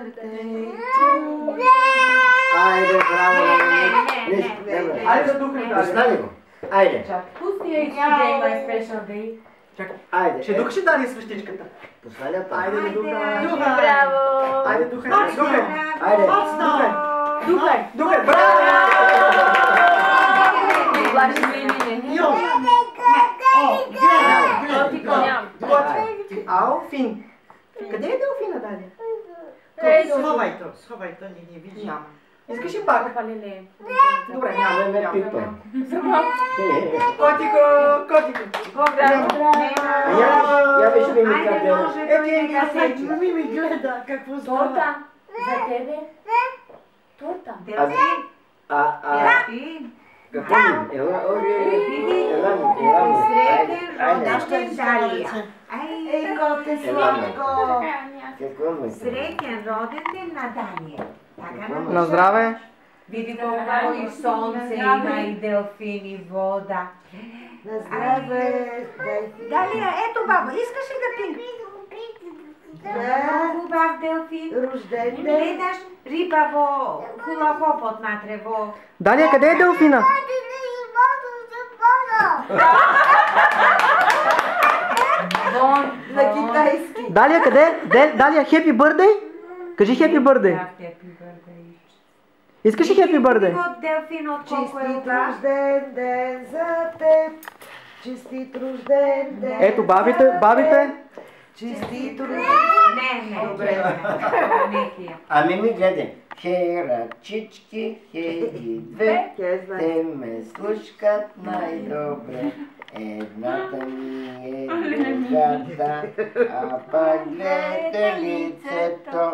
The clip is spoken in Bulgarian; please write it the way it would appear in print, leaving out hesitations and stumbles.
birthday to you. Айде, браво! Айде да духнем. Остани го. Айде. Who's the age today, my special day? Чакай. Айде. Ще духаш ли Дани свещичката? Последния път. Айде да духаш. Браво! Айде духай. Духай. Айде. Духай! Духай. Браво! Алфин. Къде е Делфина, Дани? Сховай то, не види. Няма. Искаш ли пак? Добре, няма. Не пипай. Котико, котико. Я виж ли ми къде? Мими ми гледа какво става. Торта! За тебе? Торта! Какво ми? Ела ми. Среден Далия. Ей, коте сладко. Какво ми? Среден роден ден на Дания. На здраве. Види колко и слънце има, и делфин, и вода. На здраве. Далия, ето баба, искаш ли да пинк? Много хубав делфин. Рожден ден. Гледаш риба во хулахоп отнатре во... Далия, къде е Делфина? На китайски. Далия, къде? Далия, хепи бърдей? Кажи хепи бърдей. Искаш ли хепи бърдей? Делфин от колко е Честит уга? рожден ден за теб. Честит рожден ден. Ето бабите. Честит рожден. Не, добре. Не тия. Ами ми гледай. Хей, ръчички, хей и две, те ме слушкат най-добре. Едната ми е другата, а пак гледа лицето.